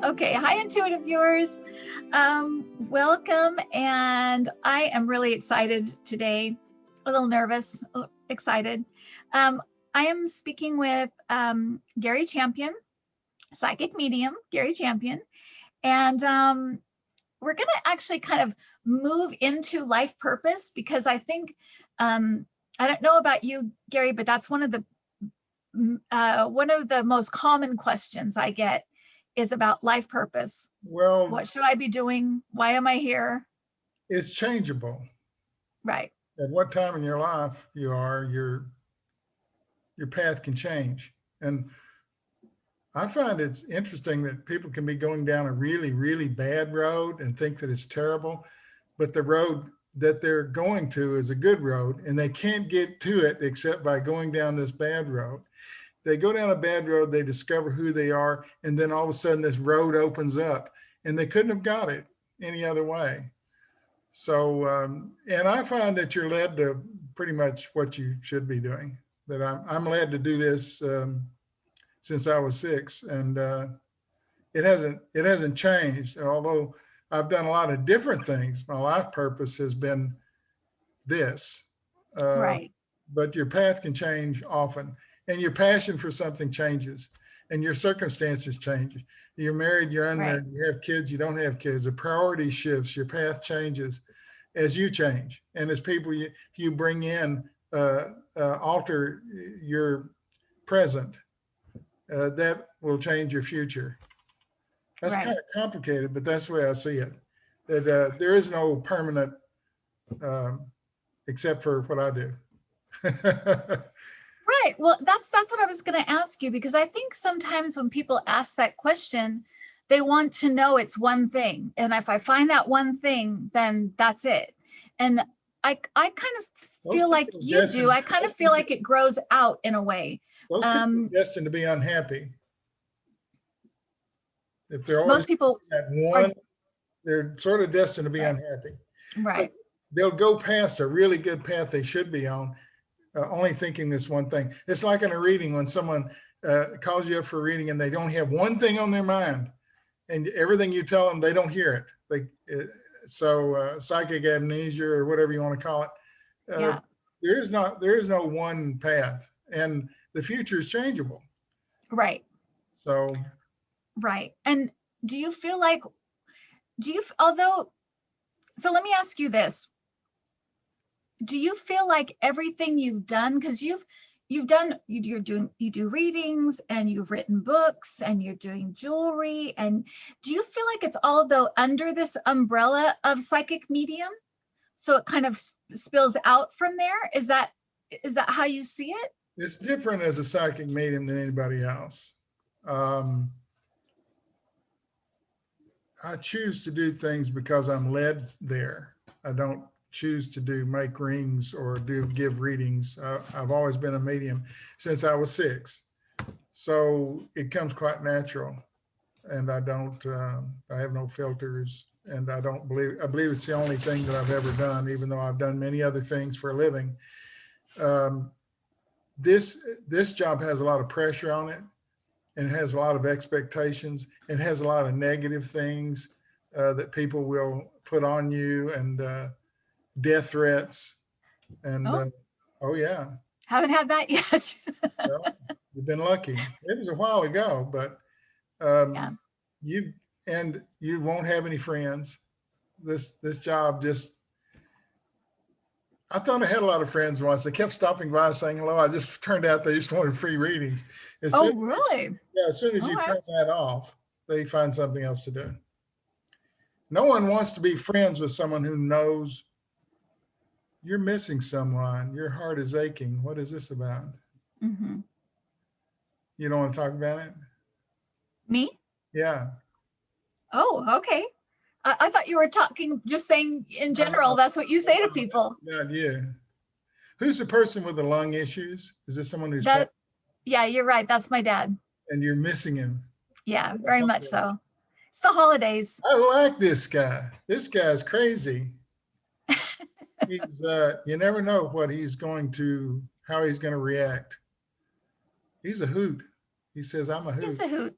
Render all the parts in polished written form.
Okay, hi, intuitive viewers. Welcome, and I am really excited today. A little nervous, excited. I am speaking with Gary Champion, psychic medium, Gary Champion, and we're going to actually kind of move into life purpose because I think I don't know about you, Gary, but that's one of the most common questions I get is about life purpose. Well, what should I be doing? Why am I here? it's changeable. Right. At what time in your life you are, your path can change. And I find it's interesting that people can be going down a really, really bad road and think that it's terrible, but the road that they're going to is a good road, and they can't get to it except by going down this bad road. They go down a bad road, they discover who they are, and then all of a sudden this road opens up, and they couldn't have got it any other way. So, and I find that you're led to pretty much what you should be doing. That I'm led to do this since I was 6, and it hasn't changed. Although I've done a lot of different things, my life purpose has been this. Right. But your path can change often, and your passion for something changes, and your circumstances change. You're married, you're unmarried, Right. you have kids, you don't have kids. The priority shifts, your path changes as you change, and as people you bring in alter your present. That will change your future. That's Right. kind of complicated, but that's the way I see it. That there is no permanent, except for what I do. Right. Well, that's what I was going to ask you, because I think sometimes when people ask that question, they want to know it's one thing. And if I find that one thing, then that's it. And I kind of feel like you do. I kind of feel like it grows out in a way. Those people are destined to be unhappy. If they're always Most people at one, they're sort of destined to be right. unhappy. Right. But they'll go past a really good path they should be on, only thinking this one thing. It's like in a reading when someone calls you up for a reading and they don't have one thing on their mind, and everything you tell them, they don't hear it. Psychic amnesia or whatever you want to call it. Yeah. There is no one path, and the future is changeable. Right. So. Right. And do you feel like, so let me ask you this. Do you feel like everything you've done, because you do readings and you've written books and you're doing jewelry, and do you feel like it's all though under this umbrella of psychic medium? So it kind of spills out from there. Is that how you see it? It's different as a psychic medium than anybody else. I choose to do things because I'm led there. I don't choose to make rings or give readings. I've always been a medium since I was 6. So it comes quite natural, and I have no filters, and I believe it's the only thing that I've ever done, even though I've done many other things for a living. This job has a lot of pressure on it, and has a lot of expectations, and has a lot of negative things that people will put on you, and death threats. And oh yeah. Haven't had that yet. Well, you've been lucky. It was a while ago, but yeah. you won't have any friends. This job just, I thought I had a lot of friends once. They kept stopping by saying hello. I just turned out they just wanted free readings. Really? Yeah, as soon as you turn that off, they find something else to do. No one wants to be friends with someone who knows you're missing someone. Your heart is aching. What is this about? Mm-hmm. You don't want to talk about it? Me? Yeah. Oh, okay. I thought you were just saying in general, that's what you say to people. Yeah. Who's the person with the lung issues? Is this someone who's Yeah, you're right. That's my dad. And you're missing him. Yeah, very much so. It's the holidays. I like this guy. This guy's crazy. He's you never know how he's going to react. He's a hoot. He says, I'm a hoot. He's a hoot.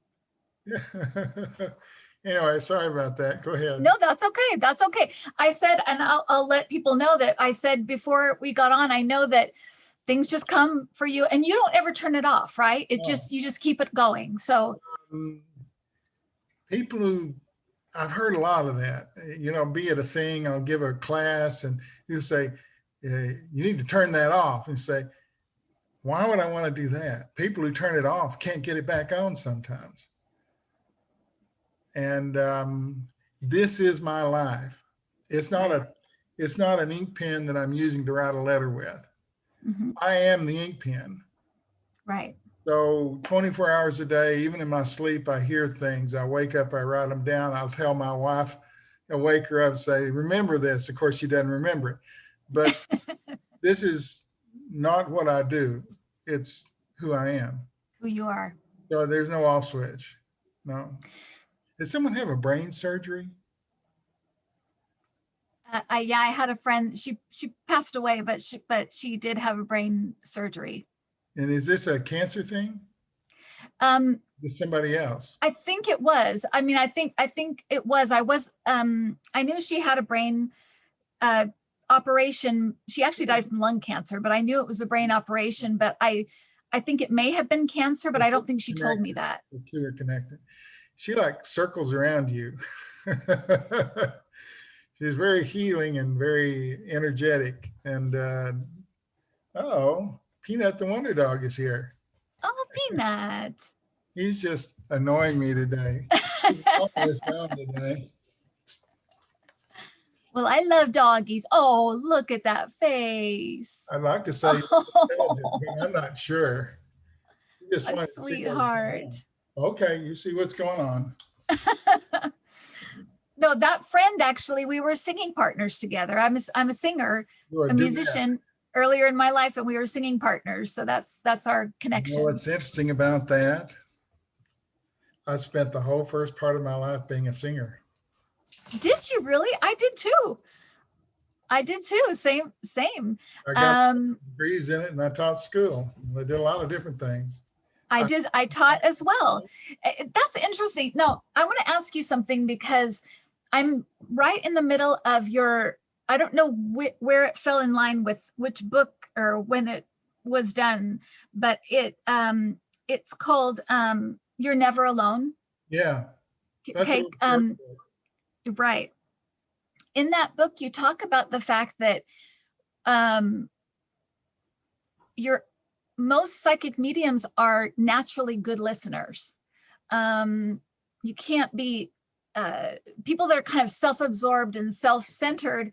Anyway, sorry about that. Go ahead. No, that's okay. That's okay. I said, and I'll let people know that I said before we got on, I know that things just come for you and you don't ever turn it off, right? It Oh. just, you just keep it going. So Um, People who I've heard a lot of that, be it a thing, I'll give a class and you say, you need to turn that off, and say, why would I want to do that? People who turn it off can't get it back on sometimes. And this is my life. It's not right. a, it's not an ink pen that I'm using to write a letter with. Mhm. I am the ink pen. Right. So 24 hours a day, even in my sleep, I hear things. I wake up, I write them down. I'll tell my wife, I'll wake her up and say, remember this. Of course, she doesn't remember it. But this is not what I do. It's who I am. Who you are. So there's no off switch. No. Did someone have a brain surgery? Yeah, I had a friend, she passed away, but she did have a brain surgery. And is this a cancer thing? Um, Is somebody else? I think it was. I mean, I think it was. I knew she had a brain uh operation. She actually died from lung cancer, but I knew it was a brain operation, but I think it may have been cancer, but I don't think she told me that. The two are connected. She like circles around you. She's very healing and very energetic. And oh, Peanut the Wonder Dog is here. Oh, Peanut. He's just annoying me today. He's calming us down today. Well, I love doggies. Oh, look at that face. I'd like to say intelligent, but I'm not sure. You just A want to see what's going sweetheart. on. Okay, you see what's going on. No, that friend actually, we were singing partners together. I'm a singer, You're a a duet. musician earlier in my life, and we were singing partners. So that's our You know connection. what's interesting about that? I spent the whole first part of my life being a singer. Did you really? I did too. I did too. Same, same. I got Um, degrees in it and I taught school. I did a lot of different things. I did. I taught as well. That's interesting. No, I want to ask you something because I'm right in the middle of your. I don't know where it fell in line with which book or when it was done, but it's called "You're Never Alone." Yeah, that's Okay. a Right. In that book, you talk about the fact that um, your most psychic mediums are naturally good listeners. You can't be people that are kind of self-absorbed and self-centered.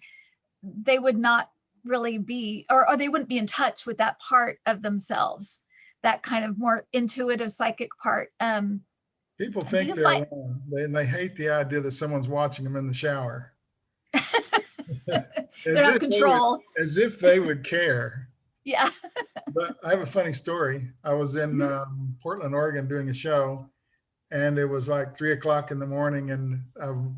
They would not really be, or they wouldn't be in touch with that part of themselves, that kind of more intuitive psychic part. people Do think you they're find alone. They hate the idea that someone's watching them in the shower. they're not control? As if they would care. Yeah. But I have a funny story. I was in Portland, Oregon doing a show, and it was like 3 o'clock in the morning, and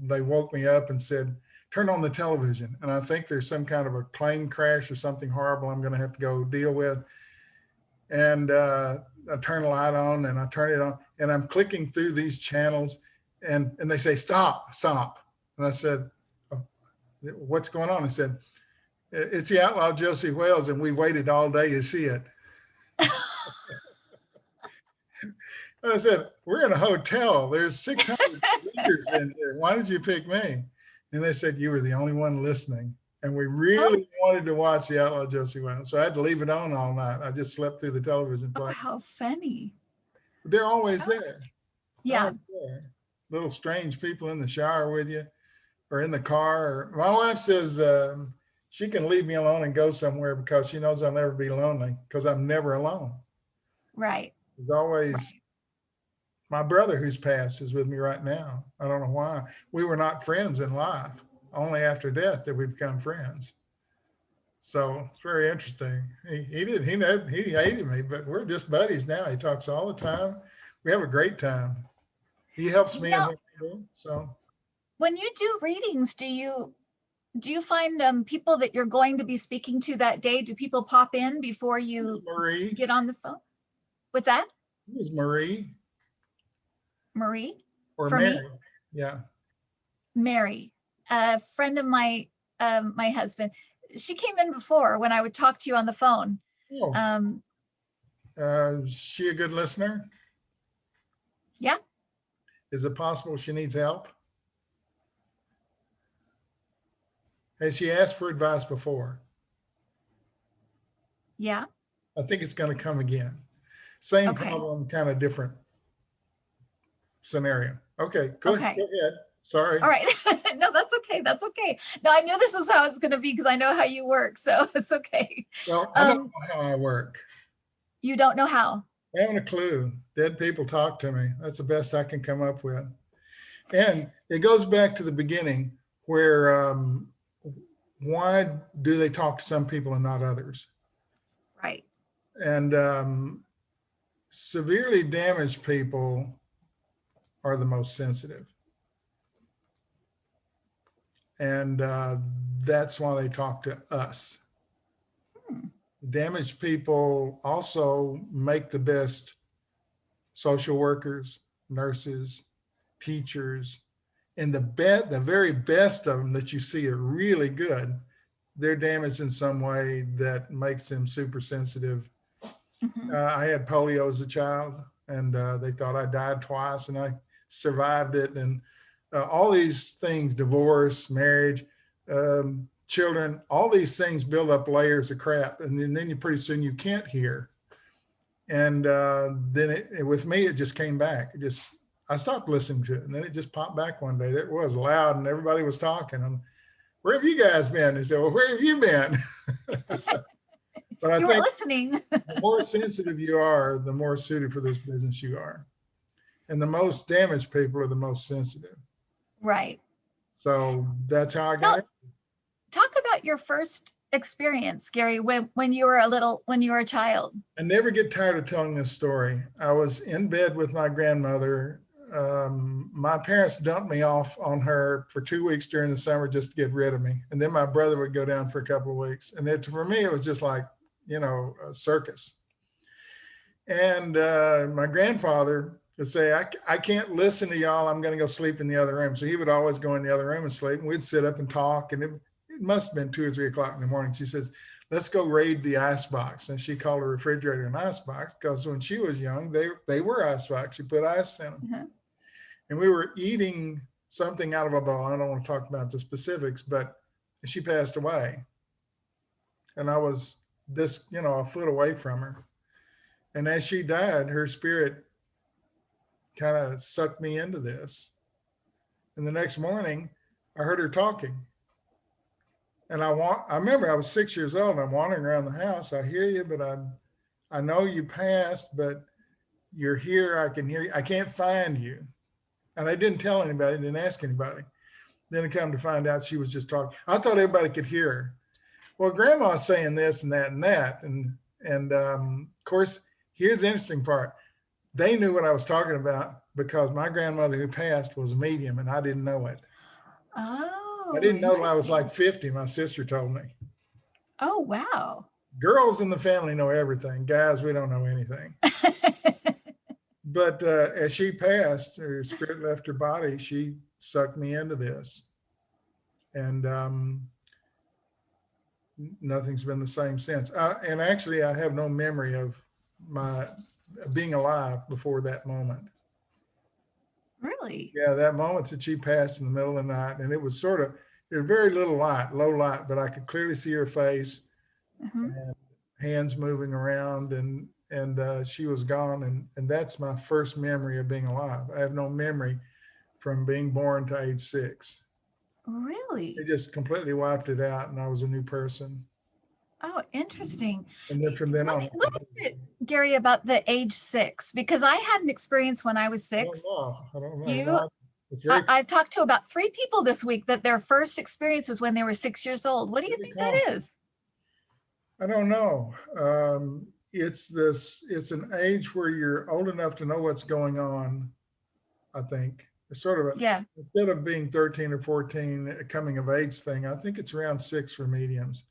they woke me up and said, turn on the television. And I think there's some kind of a plane crash or something horrible I'm going to have to go deal with. And I turn the light on and I turn it on, and I'm clicking through these channels, and they say, stop. And I said, oh, what's going on? I said, it's the outlaw Josie Wales, and we waited all day to see it. And I said, we're in a hotel. There's 600 readers in here. Why did you pick me? And they said, you were the only one listening. And we really wanted to watch the outlaw Josie Wales. So I had to leave it on all night. I just slept through the television play. Oh, how funny. They're always there. Yeah. Always there. Little strange people in the shower with you or in the car. My wife says she can leave me alone and go somewhere because she knows I'll never be lonely because I'm never alone. Right. There's always Right. my brother who's passed is with me right now. I don't know why. We were not friends in life. Only after death did we become friends. So it's very interesting. He hated me, but we're just buddies now. He talks all the time. We have a great time. He helps me in Now, what I do. So when you do readings, do you find people that you're going to be speaking to that day? Do people pop in before you Marie, get on the phone? What's that? who's Marie? Marie? Or for me, Mary. Yeah. Mary, a friend of my husband. She came in before when I would talk to you on the phone. Oh, Um, is she a good listener? yeah, Is it possible she needs help? Has she asked for advice before? yeah, I think it's going to come again. Same okay, problem, kind of different scenario. Okay, go okay. ahead. Sorry. All right. No, that's okay. That's okay. No, I knew this was how it's going to be because I know how you work. So it's okay. Well, I don't Um, know how I work. you don't know how. I haven't a clue. Dead people talk to me. That's the best I can come up with. And it goes back to the beginning where why do they talk to some people and not others? Right. And severely damaged people are the most sensitive. And that's why they talk to us. Hmm. Damaged people also make the best social workers, nurses, teachers, and the very best of them that you see are really good. They're damaged in some way that makes them super sensitive. Mhm. I had polio as a child, and they thought I died twice, and I survived it. And all these things, divorce, marriage, children, all these things build up layers of crap, and then you pretty soon you can't hear. And then with me, it just came back. I stopped listening to it, and then it just popped back one day. It was loud, and everybody was talking. And where have you guys been? They said, well, where have you been? But I You weren't think listening. the more sensitive you are, the more suited for this business you are. And the most damaged people are the most sensitive. Right. So that's how I got Tell it. talk about your first experience, Gary, when you were when you were a child. I never get tired of telling this story. I was in bed with my grandmother. My parents dumped me off on her for 2 weeks during the summer just to get rid of me. And then my brother would go down for a couple of weeks. And for me, it was just like, a circus. And my grandfather would say, I can't listen to y'all. I'm going to go sleep in the other room. So he would always go in the other room and sleep. And we'd sit up and talk. And it must have been 2 or 3 o'clock in the morning. She says, let's go raid the icebox. And she called her refrigerator an icebox because when she was young, they were icebox. She put ice in them. Mhm. And we were eating something out of a bowl. I don't want to talk about the specifics, but she passed away. And I was a foot away from her. And as she died, her spirit kind of sucked me into this. And the next morning, I heard her talking. And I remember I was 6 years old and I'm wandering around the house. I hear you, but I know you passed, but you're here. I can hear you. I can't find you. And I didn't tell anybody, didn't ask anybody. Then I come to find out she was just talking. I thought everybody could hear her. Well, grandma's saying this and that and that. And of course, here's the interesting part. They knew what I was talking about because my grandmother who passed was a medium and I didn't know it. I Oh, didn't know till I was like interesting. 50. My sister told me. Oh, wow. Girls in the family know everything. Guys, we don't know anything. But as she passed, her spirit left her body. She sucked me into this. And nothing's been the same since. And actually, I have no memory of my being alive before that moment. Really? Yeah, that moment that she passed in the middle of the night, and it was there was very little light, low light, but I could clearly see her face Mhm. and hands moving around, and she was gone, and that's my first memory of being alive. I have no memory from being born to age 6. Really? It just completely wiped it out, and I was a new person. Oh, interesting. And then from then on, What is it, Gary, about the age 6? Because I had an experience when I was I don't 6. know. I don't know. You, No, it's very, I've talked to about 3 people this week that their first experience was when they were 6 years old. What do you very think common. that is? I don't know. It's an age where you're old enough to know what's going on, I think. It's sort of Yeah, instead of being 13 or 14, a coming of age thing, I think it's around 6 for mediums.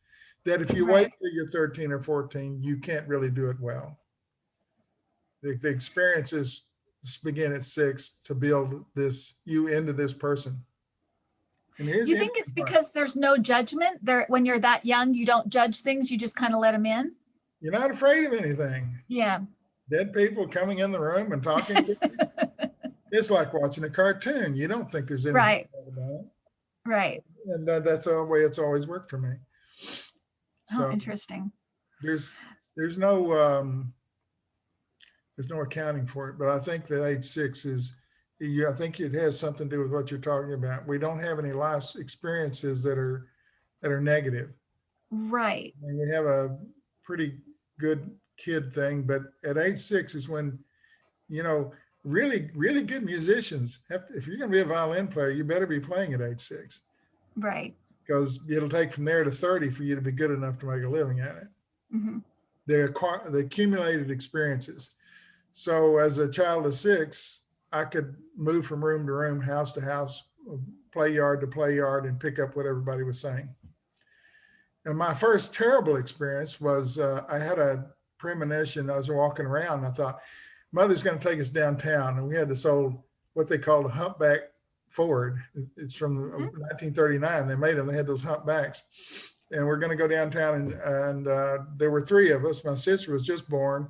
That if you wait right. till you're 13 or 14, you can't really do it well. The experience is begin at 6 to build you into this person. And here's You the think it's interesting part. because there's no judgment there when you're that young? You don't judge things, you just kind of let them in? You're not afraid of anything. Yeah. Dead people coming in the room and talking to you. It's like watching a cartoon. You don't think there's anything Right. bad about it. Right. And that's the way it's always worked for me. Oh, So interesting. there's no accounting for it. But I think that age 6 is, I think it has something to do with what you're talking about. We don't have any life experiences that are negative. Right. I mean, we have a pretty good kid thing, but at age 6 is when, really, really good musicians if you're going to be a violin player, you better be playing at age 6. Right. Because it'll take from there to 30 for you to be good enough to make a living at it. Mm-hmm. The accumulated experiences. So as a child of 6, I could move from room to room, house to house, play yard to play yard, and pick up what everybody was saying. And my first terrible experience was I had a premonition. I was walking around and I thought, Mother's going to take us downtown. And we had this old, what they called a humpback Ford. It's from 1939. They made them. They had those humpbacks. And we're going to go downtown. And there were 3 of us. My sister was just born,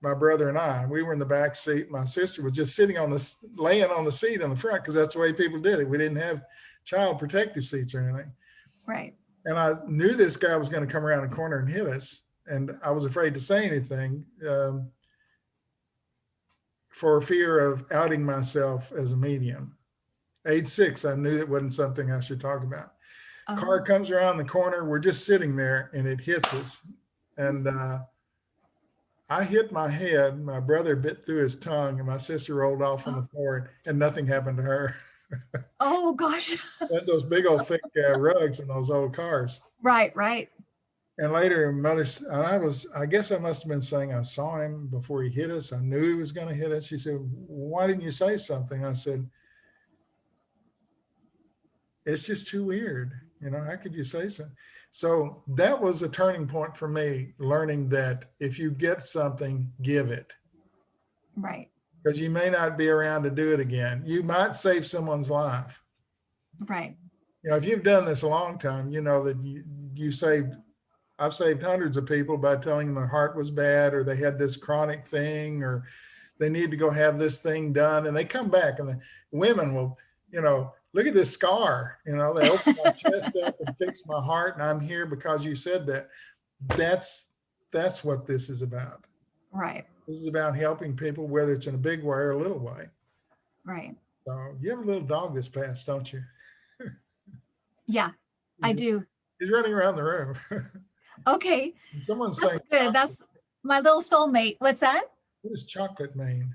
my brother and I. We were in the back seat. My sister was just laying on the seat in the front because that's the way people did it. We didn't have child protective seats or anything. Right. And I knew this guy was going to come around the corner and hit us. And I was afraid to say anything for fear of outing myself as a medium. Age 6, I knew it wasn't something I should talk about. Car comes around the corner. We're just sitting there and it hits us. And I hit my head. My brother bit through his tongue and my sister rolled off on the floor and nothing happened to her. Oh, gosh. Those big old thick rugs in those old cars. Right, right. And later, I guess I must have been saying I saw him before he hit us. I knew he was going to hit us. She said, why didn't you say something? I said, it's just too weird. How could you say something? So that was a turning point for me, learning that if you get something, give it. Right. Because you may not be around to do it again. You might save someone's life. Right. If you've done this a long time, you know that I've saved hundreds of people by telling them their heart was bad or they had this chronic thing or they need to go have this thing done. And they come back and the women will, look at this scar, they open my chest up and fix my heart. And I'm here because you said that. That's what this is about. Right. This is about helping people, whether it's in a big way or a little way. Right. So you have a little dog this past, don't you? Yeah, I do. He's running around the room. Okay. And someone's That's saying, good. chocolate. That's my little soulmate. What's that? What does chocolate mean?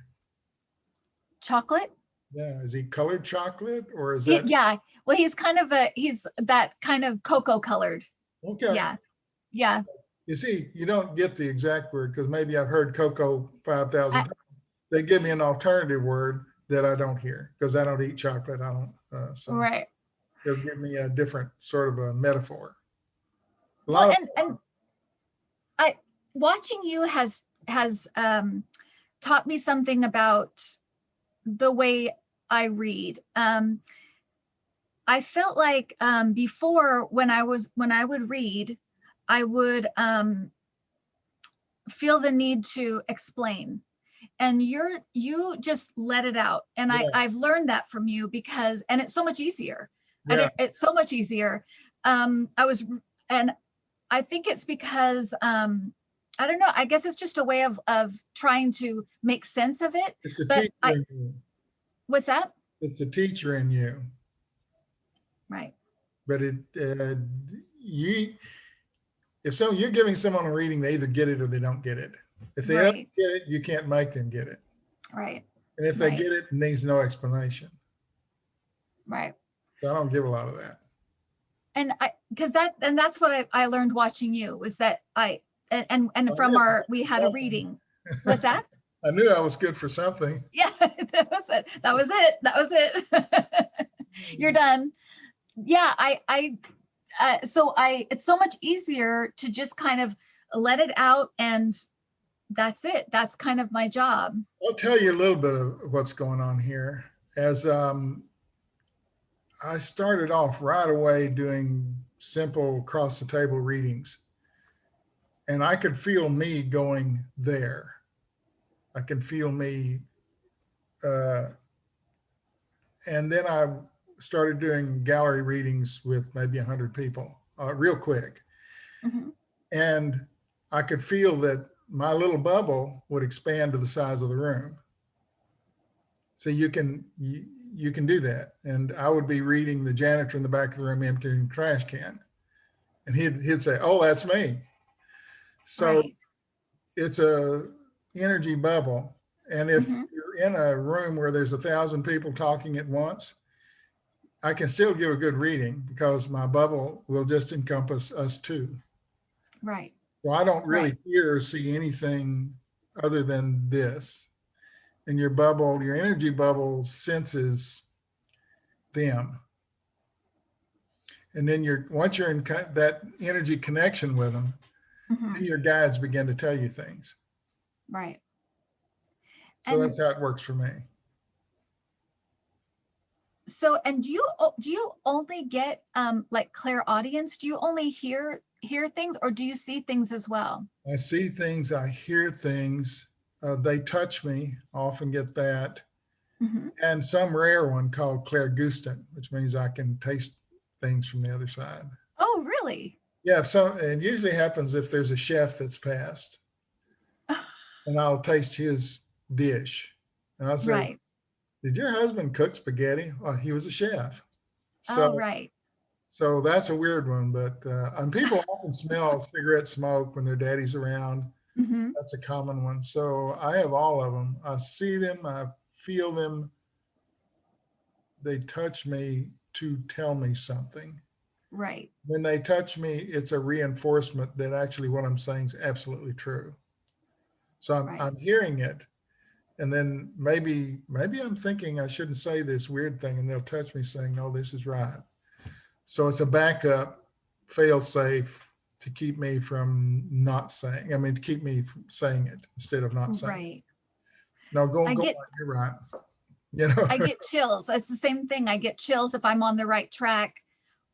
Chocolate? Yeah. Is he colored chocolate or is that? Yeah. Well, he's that kind of cocoa colored. Okay. Yeah. Yeah. You see, you don't get the exact word because maybe I've heard cocoa 5,000 times. They give me an alternative word that I don't hear because I don't eat chocolate. I don't. So right. They'll give me a different sort of a metaphor. And I watching you has taught me something about the way I read. I felt like before when I would read, I would feel the need to explain, and you just let it out. And yeah. I've learned that from you and it's so much easier. Yeah. It's so much easier. I think it's because I don't know. I guess it's just a way of trying to make sense of it. It's a teacher in you. What's that? It's a teacher in you. Right. But you're giving someone a reading, they either get it or they don't get it. If they don't get it, you can't make them get it. Right. And if they get it, it needs no explanation. Right. So I don't give a lot of that. And that's what I learned watching you was that we had a reading. What's that? I knew I was good for something. Yeah, that was it. You're done. Yeah, it's so much easier to just kind of let it out and that's it. That's kind of my job. I'll tell you a little bit of what's going on here. As I started off right away doing simple cross the table readings, and I could feel me going there. I can feel me. Uh, and then I started doing gallery readings with maybe 100 people real quick. Mm-hmm. And I could feel that my little bubble would expand to the size of the room. So you can do that. And I would be reading the janitor in the back of the room emptying the trash can. And he'd say, "Oh, that's me." So Right. it's a energy bubble. And if Mm-hmm. you're in a room where there's 1,000 people talking at once, I can still give a good reading because my bubble will just encompass us two. Right. So I don't Right. really hear or see anything other than this. And your bubble, your energy bubble senses them. And then once you're in that energy connection with them, Mm-hmm. then your guides begin to tell you things. Right. So And that's how it works for me. so, and do you only get like clairaudience? Do you only hear things, or do you see things as well? I see things, I hear things, they touch me, I often get that. Mm-hmm. And some rare one called clairgustant, which means I can taste things from the other side. Oh, really? Yeah, so it usually happens if there's a chef that's passed, and I'll taste his dish. And I'll say, Right. "Did your husband cook spaghetti?" Well, he was a chef. Oh, So right. so that's a weird one, but and people often smell cigarette smoke when their daddy's around. Mm-hmm. That's a common one. So I have all of them. I see them, I feel them, they touch me to tell me something. Right. When they touch me, it's a reinforcement that actually what I'm saying is absolutely true. So Right. I'm hearing it, and then maybe I'm thinking I shouldn't say this weird thing, and they'll touch me saying, "No, this is right." So it's a backup, fail safe to keep me from not saying. I mean, to keep me from saying it instead of not saying it. Right. No, I go get on. You're right. You know. I get chills. It's the same thing. I get chills if I'm on the right track,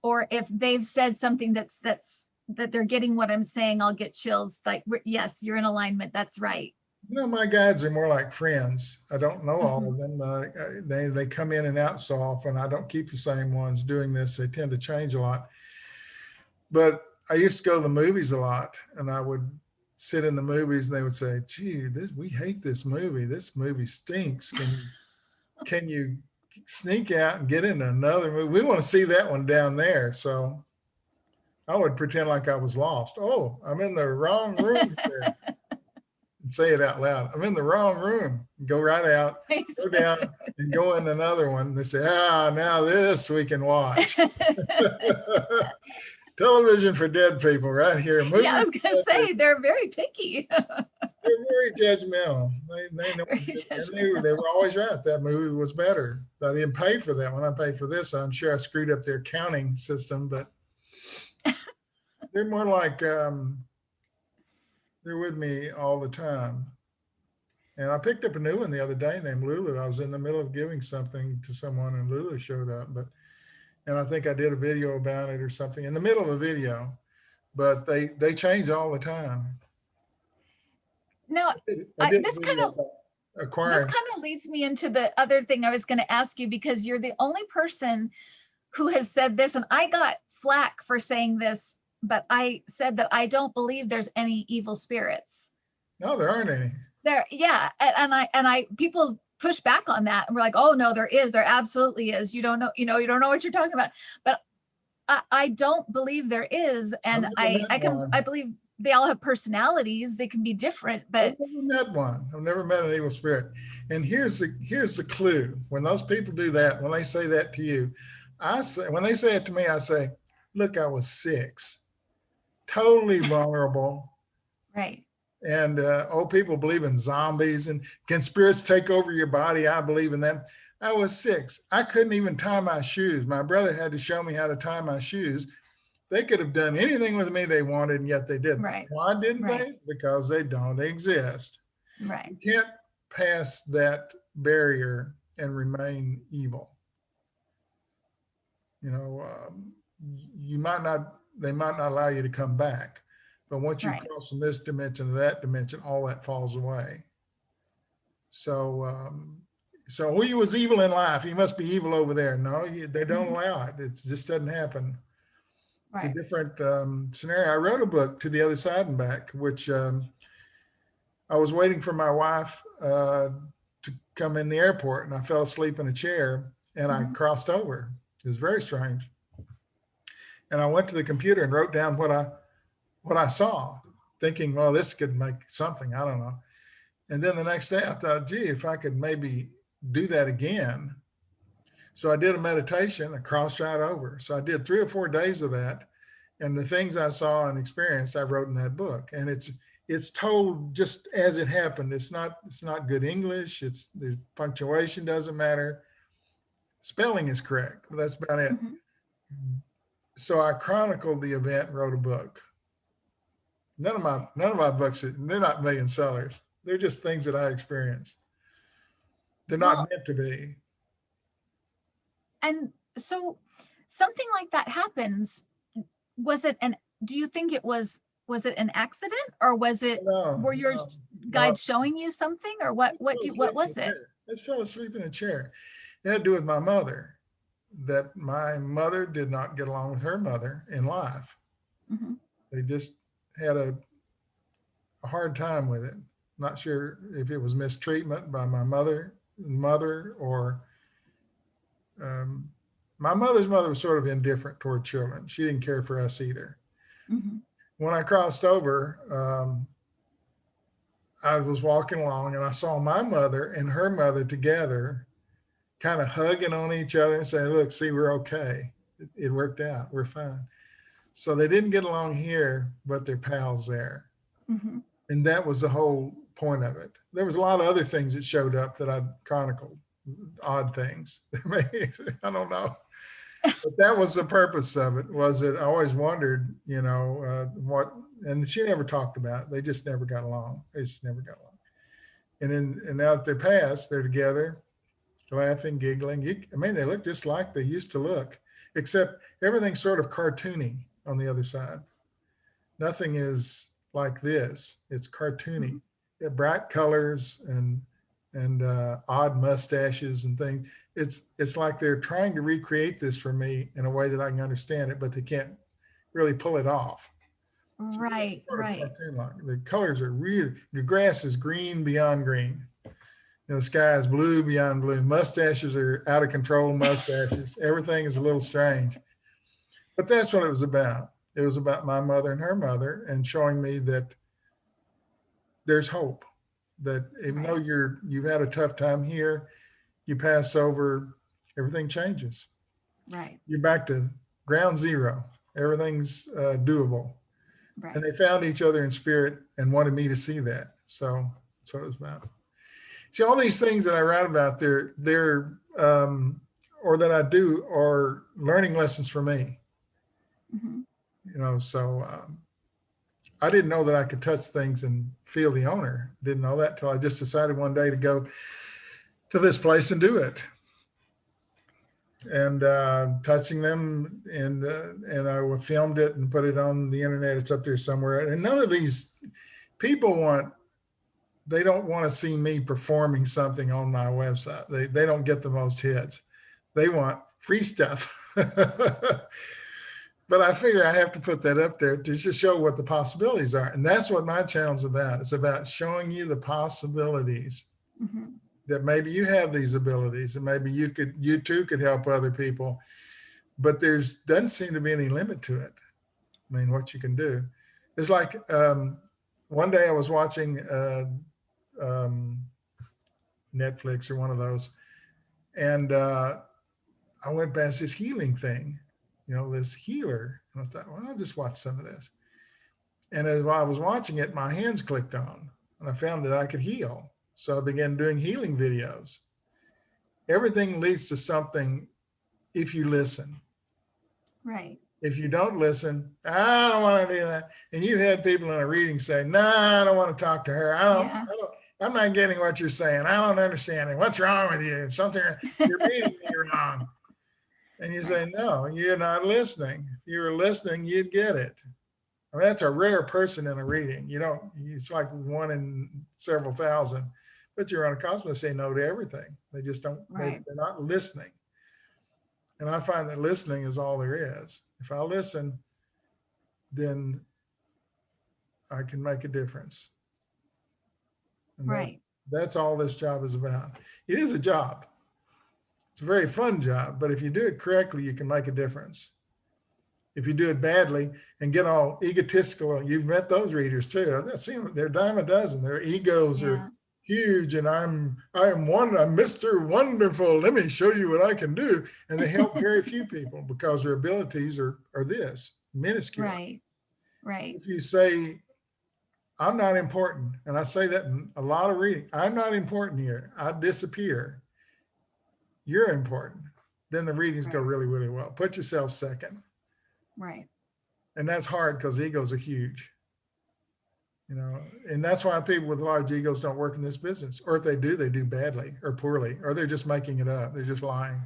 or if they've said something that they're getting what I'm saying, I'll get chills. Like, yes, you're in alignment. That's right. My guides are more like friends. I don't know all Mm-hmm. of them. They come in and out so often. I don't keep the same ones doing this. They tend to change a lot. But I used to go to the movies a lot, and I would sit in the movies, and they would say, "Gee, we hate this movie. This movie stinks. Can you sneak out and get into another movie? We want to see that one down there." So I would pretend like I was lost. "Oh, I'm in the wrong room there." And say it out loud. "I'm in the wrong room." Go right out, Right. go down, and go in another one. They say, now this we can watch." Television for dead people right here. Yeah, I Movies was for gonna dead say people. they're very picky. They're very judgmental. They know, Very and judgmental. they were always right. That movie was better. I didn't pay for that one. I paid for this. I'm sure I screwed up their counting system, but they're more like they're with me all the time. And I picked up a new one the other day named Lulu. I was in the middle of giving something to someone, and Lulu showed up. And I think I did a video about it or something in the middle of a video. But they change all the time. Now, I did a this kind video of about this acquiring. kind of leads me into the other thing I was going to ask you, because you're the only person who has said this, and I got flack for saying this, but I said that I don't believe there's any evil spirits No, there aren't any. there. Yeah, and I people push back on that, and we're like, oh no, there absolutely is. You don't know, you don't know what you're talking about. But I don't believe there is, I've and never met I one. believe they all have personalities. They can be different, I've but never met one. I've never met an evil spirit. And here's the clue. When those people do that, when they say that to you, I say, when they say it to me, I say, "Look, I was 6, totally vulnerable." right. And people believe in zombies and can spirits take over your body. I believe in that. I was 6. I couldn't even tie my shoes. My brother had to show me how to tie my shoes. They could have done anything with me they wanted, and yet they didn't. Right. Why didn't Right. they? Because they don't exist. Right. You can't pass that barrier and remain evil. You know, you might not, they might not allow you to come back, but once you Right. cross from this dimension to that dimension, all that falls away. So, so he was evil in life. He must be evil over there. No, they don't Mhm. allow it. It just doesn't happen. It's a Right. different scenario. I wrote a book, To the Other Side and Back, which I was waiting for my wife to come in the airport, and I fell asleep in a chair, and I Mhm. crossed over. It was very strange. And I went to the computer and wrote down what I saw, thinking, well, this could make something. I don't know. And then the next day, I thought, gee, if I could maybe do that again. So I did a meditation, I crossed right over. So I did 3 or 4 days of that. And the things I saw and experienced, I wrote in that book. And it's told just as it happened. It's not good English. It's there's punctuation doesn't matter. Spelling is correct, but that's about it. Mhm. So I chronicled the event and wrote a book. None of my books, they're not million sellers. They're just things that I experienced. They're not Well, meant to be. and so something like that happens. Was it an, do you think was it an accident, or was it, No, were your no, no. guides showing you something, or I what was it? just fell asleep in a chair. It had to do with my mother, that my mother did not get along with her mother in life. Hmm. They just had a hard time with it. Not sure if it was mistreatment by my mother, or um, my mother's mother was sort of indifferent toward children. She didn't care for us either. Hmm. When I crossed over, I was walking along and I saw my mother and her mother together, kind of hugging on each other and saying, look, see, we're okay. It worked out. We're fine. So they didn't get along here, but they're pals there. Hmm. And that was the whole point of it. There was a lot of other things that showed up that I chronicled, odd things. I don't know. But that was the purpose of it, was that I always wondered, what, and she never talked about it. They just never got along. They just never got along. And now that they're past, they're together, laughing, giggling. I mean, they look just like they used to look, except everything's sort of cartoony on the other side. Nothing is like this. It's cartoony. Hmm. Bright colors and odd mustaches and things. It's like they're trying to recreate this for me in a way that I can understand it, but they can't really pull it off. So Right. it's sort of Right. cartoon-like. The colors are really, the grass is green beyond green. The sky is blue beyond blue. Mustaches are out of control mustaches. Everything is a little strange. But that's what it was about. It was about my mother and her mother, and showing me that there's hope. That even though Right. you've had a tough time here, you pass over, everything changes. Right. You're back to ground zero. Everything's doable. And Right. they found each other in spirit and wanted me to see that. So that's what it was about. See, all these things that I write about, or that I do, are learning lessons for me. Hmm. So I didn't know that I could touch things and feel the owner. Didn't know that till I just decided one day to go to this place and do it. And touching them, and I filmed it and put it on the internet. It's up there somewhere. And none of these people they don't want to see me performing something on my website. They don't get the most hits. They want free stuff. But I figure I have to put that up there to just show what the possibilities are. And that's what my channel's about. It's about showing you the possibilities, Hmm. that maybe you have these abilities, and maybe you too could help other people. But doesn't seem to be any limit to it. I mean, what you can do. It's like one day I was watching um, Netflix or one of those, and I went past this healing thing, this healer, and I thought, well, I'll just watch some of this. And as I was watching it, my hands clicked on, and I found that I could heal. So I began doing healing videos. Everything leads to something if you listen. Right. If you don't listen, I don't want to do that. And you've had people in a reading say, no, I don't want to talk to her. Yeah. I'm not getting what you're saying. I don't understand it. What's wrong with you? Something, you're reading me wrong. And you say, Right. no, you're not listening. If you were listening, you'd get it. I mean, that's a rare person in a reading. You don't, it's like one in several thousand, but you're on a cosmos, say no to everything. They just don't, Right. they're not listening. And I find that listening is all there is. If I listen, then I can make a difference. And Right. that's all this job is about. It is a job. It's a very fun job, but if you do it correctly, you can make a difference. If you do it badly and get all egotistical, you've met those readers too. They're a dime a dozen. Their egos Yeah. are huge, and I'm Mr. Wonderful. Let me show you what I can do. And they help very few people because their abilities are this minuscule. Right. Right. If you say, I'm not important, and I say that in a lot of reading, I'm not important here, I disappear, you're important, then the readings go Right. really, really well. Put yourself second. Right. And that's hard because egos are huge, and that's why people with large egos don't work in this business. Or if they do badly or poorly, or they're just making it up. They're just lying.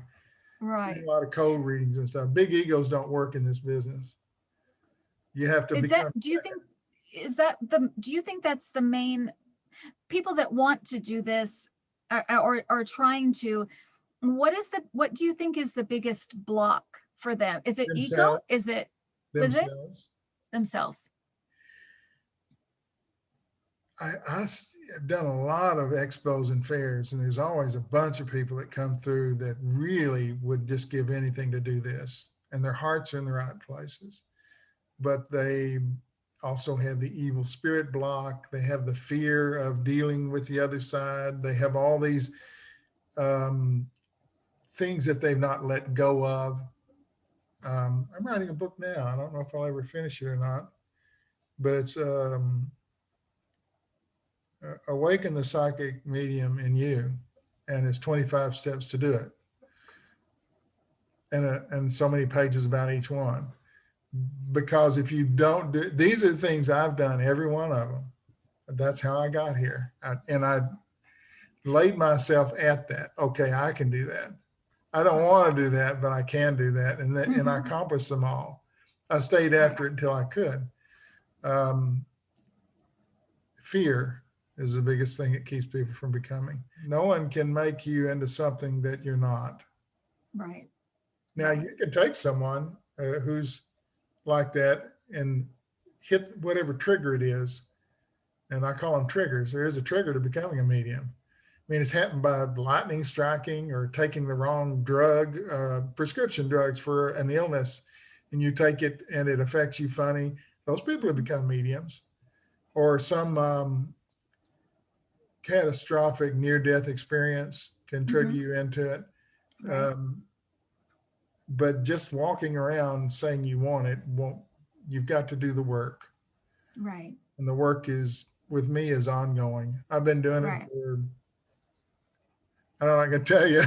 Right. A lot of code readings and stuff. Big egos don't work in this business. You have to Is that, become. do you think that's the main people that want to do this or trying to, what do you think is the biggest block for them? Is it ego? Themselves. Is it themselves? I've done a lot of expos and fairs, and there's always a bunch of people that come through that really would just give anything to do this, and their hearts are in the right places, but they also have the evil spirit block. They have the fear of dealing with the other side. They have all these things that they've not let go of. I'm writing a book now. I don't know if I'll ever finish it or not, but it's Awaken the Psychic Medium in You, and it's 25 steps to do it, and so many pages about each one. Because if you don't do, these are the things I've done, every one of them. That's how I got here, and I laid myself at that. Okay, I can do that. I don't want to do that, but I can do that, and I accomplished them all. I stayed after it until I could. Fear is the biggest thing that keeps people from becoming. No one can make you into something that you're not. Right. Now, you can take someone who's like that and hit whatever trigger it is, and I call them triggers. There is a trigger to becoming a medium. I mean, it's happened by lightning striking or taking the wrong drug, prescription drugs for an illness, and you take it and it affects you funny. Those people have become mediums. Or some catastrophic near-death experience can trigger you into it. Right. But just walking around saying you want it won't. You've got to do the work. Right. And the work is, with me, is ongoing. I've been doing it for, I don't know, I can tell you,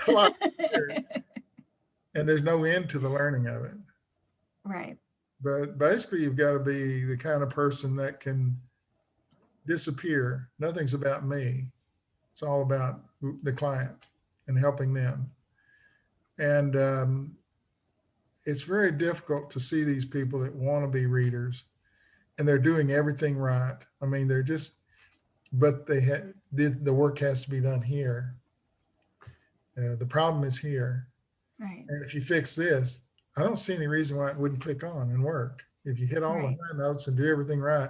lots of years. And there's no end to the learning of it. Right. But basically, you've got to be the kind of person that can disappear. Nothing's about me. It's all about the client and helping them. And it's very difficult to see these people that want to be readers and they're doing everything right. I mean, they're just, but the work has to be done here. The problem is here. Right. And if you fix this, I don't see any reason why it wouldn't click on and work. If you hit all the high notes and do everything right,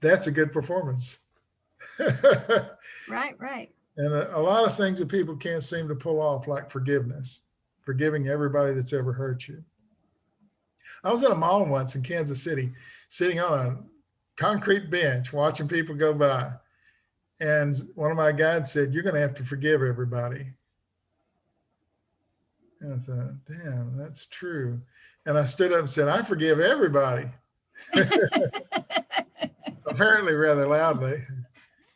that's a good performance. Right. And a lot of things that people can't seem to pull off, like forgiveness, forgiving everybody that's ever hurt you. I was at a mall once in Kansas City, sitting on a concrete bench, watching people go by. And one of my guides said, "You're going to have to forgive everybody." And I thought, damn, that's true. And I stood up and said, "I forgive everybody." Apparently rather loudly.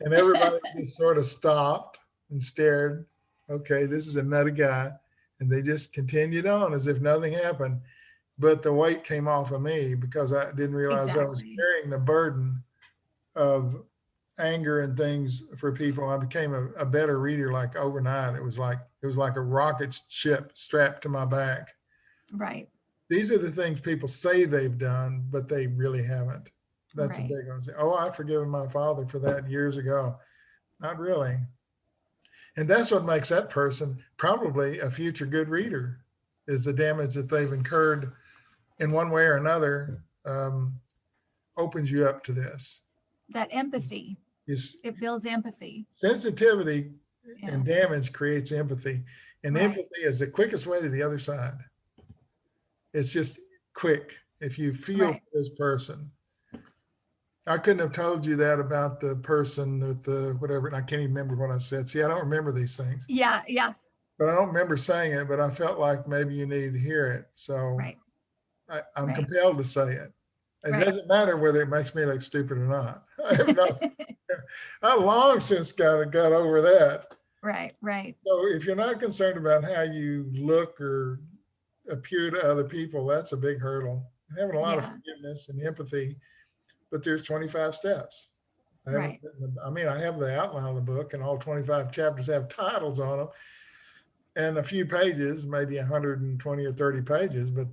And everybody just sort of stopped and stared. Okay, this is a nutty guy. And they just continued on as if nothing happened. but the weight came off of me because I didn't realize I was Exactly. carrying the burden of anger and things for people. I became a better reader like overnight. It was like a rocket ship strapped to my back. Right. These are the things people say they've done, but they really haven't. That's a Right. big one. Say, oh, I've forgiven my father for that years ago. Not really. And that's what makes that person probably a future good reader, is the damage that they've incurred in one way or another, opens you up to this. That empathy. Is It builds empathy. sensitivity Yeah. and damage creates empathy, and Right. empathy is the quickest way to the other side. It's just quick. If you feel for Right. this person, I couldn't have told you that about the person with the whatever, and I can't even remember what I said. See, I don't remember these things, Yeah. Yeah. but I don't remember saying it, but I felt like maybe you needed to hear it. So Right. I'm Right. compelled to say it. It Right. doesn't matter whether it makes me look stupid or not. I have no, I long since got over that. Right. Right. So if you're not concerned about how you look or appear to other people, that's a big hurdle. Having a lot of Yeah. forgiveness and empathy, but there's 25 steps. I haven't Right. written I mean, I have the outline of the book, and all 25 chapters have titles on them and a few pages, maybe 120 or 30 pages, but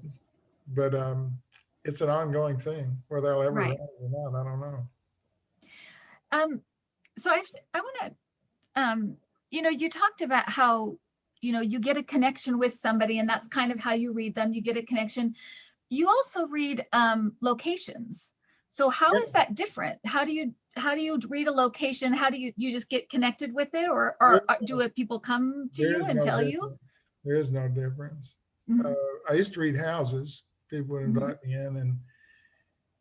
it's an ongoing thing. Whether I'll ever write Right. it or not, I don't know. Um, so I want to, you talked about how, you get a connection with somebody and that's kind of how you read them. You get a connection. You also read locations. So how Yeah, is that different? How do you read a location? How do you just get connected with it, or there, do people come to there you is and no tell you? difference. There is no difference. Uh, Hmm. I used to read houses. People would Hmm. invite me in and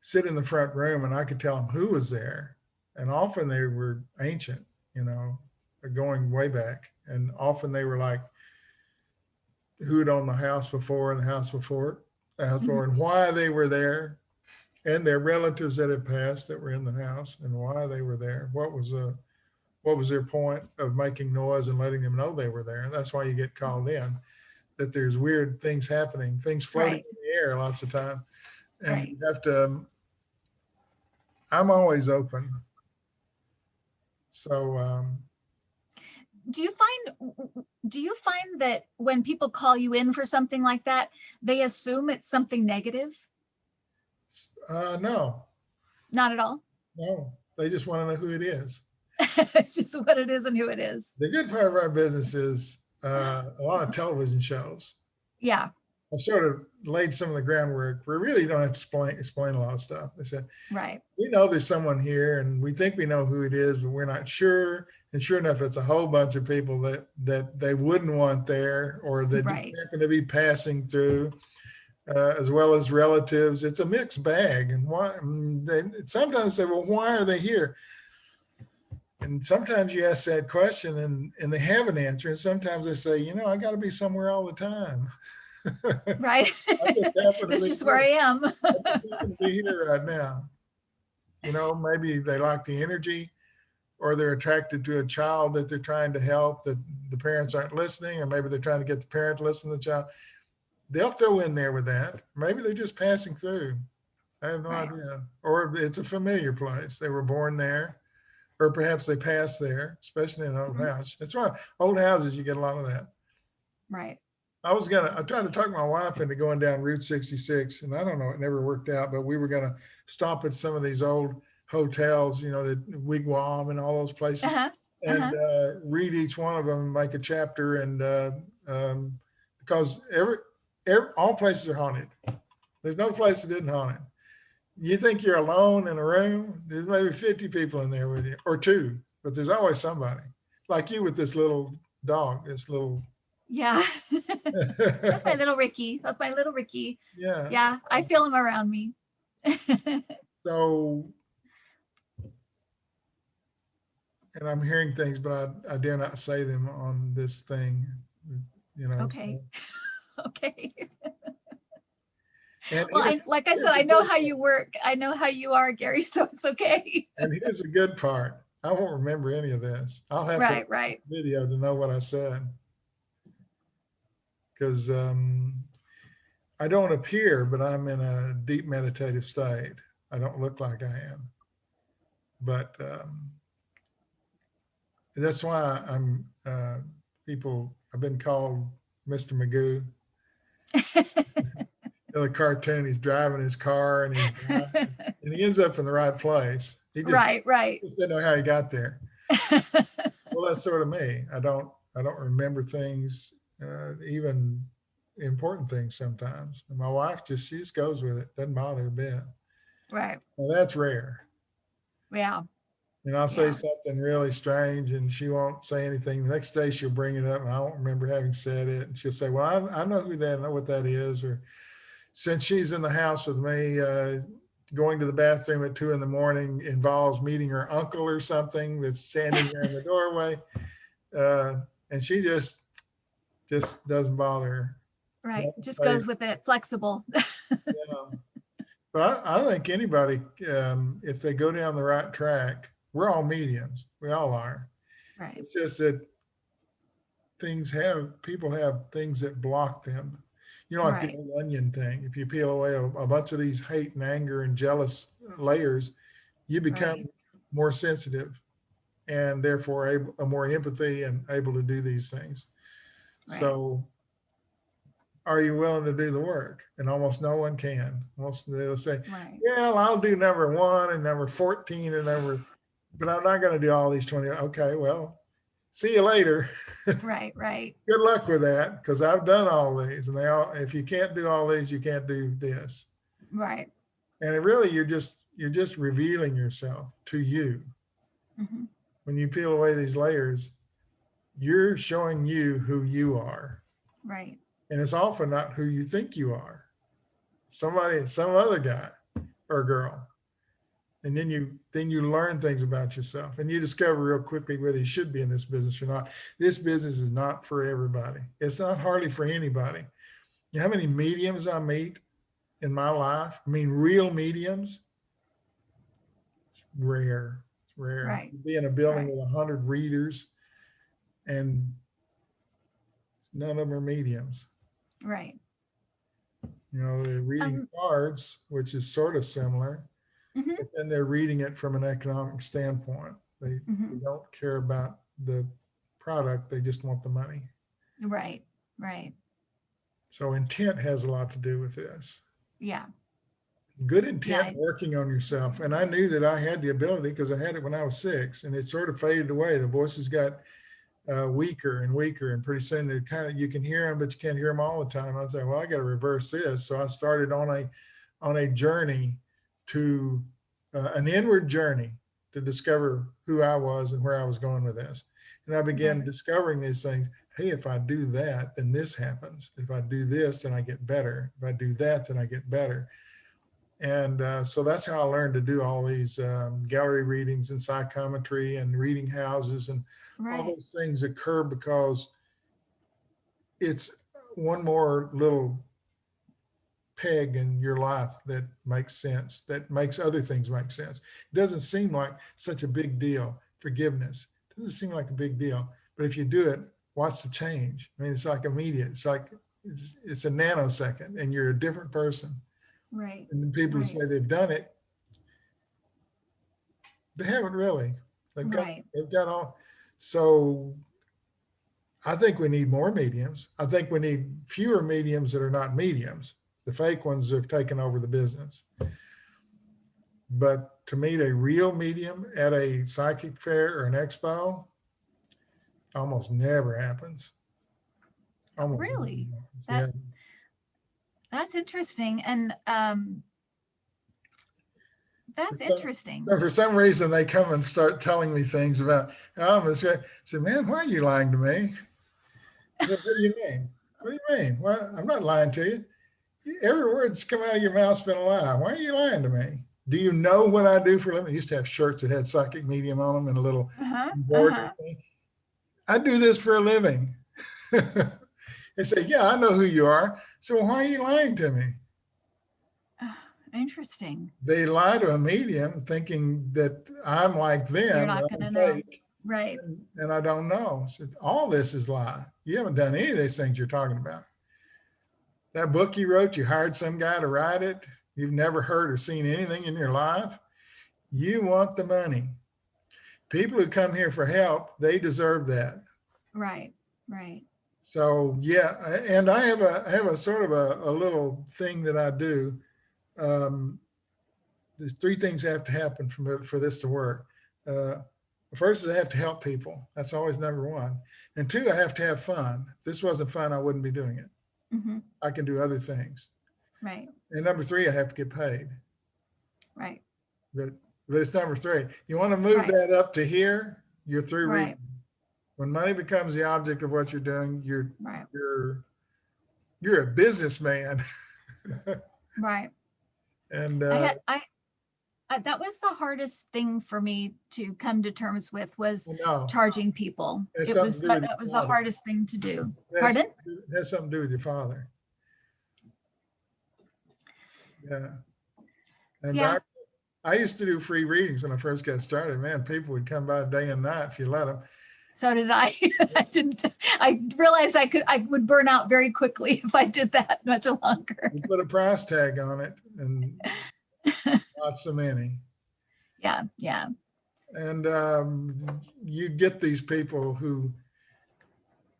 sit in the front room, and I could tell them who was there. And often they were ancient, you know, going way back. And often they were like who had owned the house before and the house before, the house Hmm. before, and why they were there, and their relatives that had passed that were in the house, and why they were there. What was their point of making noise and letting them know they were there? That's why you get called in. That there's weird things happening, things floating Right. in the air lots of time, and Right. you have to. I'm always open. So Do you find do you find that when people call you in for something like that, they assume it's something negative? no, Not at all. no, they just want to know who it is. It's just what it is and who it is. The good part of our business is a lot of television shows. Yeah. I sort of laid some of the groundwork. We really don't have to explain a lot of stuff. They said, Right. we know there's someone here and we think we know who it is, but we're not sure. And sure enough, it's a whole bunch of people that they wouldn't want there, or that just Right. happen to be passing through, as well as relatives. It's a mixed bag. And why they sometimes say, well, why are they here? And sometimes you ask that question and they have an answer. And sometimes they say, I got to be somewhere all the time. Right. I just happen to That's be just where here. I am. I just happen to be here right now. Maybe they like the energy, or they're attracted to a child that they're trying to help, that the parents aren't listening, or maybe they're trying to get the parent to listen to the child. They'll throw in there with that. Maybe they're just passing through. I have no Right. idea. Or it's a familiar place. They were born there, or perhaps they passed there, especially in an old Mhm. house. That's right. Old houses, you get a lot of that. Right. I tried to talk my wife into going down Route 66, and I don't know, it never worked out, but we were going to stop at some of these old hotels, the Wigwam and all those places, Uh-huh. and Uh-huh. read each one of them and make a chapter. And because all places are haunted. There's no place that isn't haunted. You think you're alone in a room, there's maybe 50 people in there with you, or two, but there's always somebody. Like you with this little dog, this little. Yeah. That's my little Ricky. That's my little Ricky. Yeah. Yeah, I feel him around me. So, and I'm hearing things, but I dare not say them on this thing, Okay. So, Okay. and Well, like I said, here's I the know good how part. you work. I know how you are, Gary, so it's okay. And here's the good part. I won't remember any of this. I'll have to watch Right, right. the video to know what I said, because I don't appear, but I'm in a deep meditative state. I don't look like I am, but that's why I'm. People, I've been called Mr. Magoo. The cartoon, he's driving his car and and he ends up in the right place. He Right, right. just didn't know how he got there. Well, that's sort of me. I don't remember things, even important things sometimes. And my wife she just goes with it, doesn't bother a bit. Right. Well, that's rare. Yeah. And I'll say Yeah. something really strange and she won't say anything. The next day she'll bring it up and I don't remember having said it. And she'll say, well, I know I know what that is. Or since she's in the house with me, going to the bathroom at 2 a.m. involves meeting her uncle or something that's standing there in the doorway. And she just doesn't bother her. Right. Just goes with it. Flexible. Yeah. But I think anybody, if they go down the right track, we're all mediums. We all are. Right. It's just that people have things that block them. You know, like the Right. old onion thing. If you peel away a bunch of these hate and anger and jealous layers, you become Right. more sensitive and therefore a more empathy and able to do these things. Right. So are you willing to do the work? And almost no one can. Most they'll say, Right. well, I'll do number 1 and number 14 and but I'm not going to do all these 20. Okay, well, see you later. Right. Right. Good luck with that, because I've done all these, and if you can't do all these, you can't do this. Right. And it really, you're just revealing yourself to you. Mm-hmm. When you peel away these layers, you're showing you who you are. Right. And it's often not who you think you are. Some other guy or girl. And then you learn things about yourself and you discover real quickly whether you should be in this business or not. This business is not for everybody. It's not hardly for anybody. You know how many mediums I meet in my life? I mean, real mediums? It's rare. It's rare. Right. You'd be in a building Right. with 100 readers and none of them are mediums. Right. You know, they're reading cards, which is sort of similar, mm-hmm. but then they're reading it from an economic standpoint. They don't care about the product. They just want the money. Right. Right. So intent has a lot to do with this. Yeah. Good intent, working on yourself. And I knew that I had the ability because I had it when I was 6 and it sort of faded away. The voices got weaker and weaker. And pretty soon you can hear them, but you can't hear them all the time. I said, well, I got to reverse this. So I started on a journey to an inward journey to discover who I was and where I was going with this. And I began discovering these things. Hey, if I do that, then this happens. If I do this, then I get better. If I do that, then I get better. And so that's how I learned to do all these gallery readings and psychometry and reading houses and all those things occur because it's one more little peg in your life that makes sense, that makes other things make sense. It doesn't seem like such a big deal. Forgiveness doesn't seem like a big deal, but if you do it, what's the change? I mean, it's like immediate. It's like it's a nanosecond, and you're a different person. Right. And the people who say they've done it, they haven't really. They've got all. So I think we need more mediums. I think we need fewer mediums that are not mediums. The fake ones have taken over the business. But to meet a real medium at a psychic fair or an expo almost never happens. Almost really? never happens. That's interesting. And that's interesting. So for some reason, they come and start telling me things about, this guy. I said, man, why are you lying to me? I said, what do you mean? What do you mean? Well, I'm not lying to you. Every word that's come out of your mouth's been a lie. Why are you lying to me? Do you know what I do for a living? I used to have shirts that had psychic medium on them and a little board thing. I do this for a living. They say, yeah, I know who you are. So why are you lying to me? Interesting. They lie to a medium thinking that I'm like them. You're not going to know. Right. And I don't know. So all this is lie. You haven't done any of these things you're talking about. That book you wrote, you hired some guy to write it. You've never heard or seen anything in your life. You want the money. People who come here for help, they deserve that. Right. Right. So yeah, and I have a sort of a little thing that I do. Um, there's three things that have to happen for this to work. Uh, First is I have to help people. That's always number one. And two, I have to have fun. If this wasn't fun, I wouldn't be doing it. Mm-hmm. I can do other things. Right. And number three, I have to get paid. Right. But it's number three. You want to move Right. that up to here, you're through Right. reading. When money becomes the object of what you're doing, Right. you're a businessman. Right. And That was the hardest thing for me to come to terms with, was no, charging people. it has It something was to do with that was your the father. hardest thing to do. It has, Pardon? it has something to do with your father. Yeah. And Yeah. I used to do free readings when I first got started. Man, people would come by day and night if you let them. So did I. I realized I would burn out very quickly if I did that much longer. You put a price tag on it, and not so many. Yeah. Yeah. And you get these people who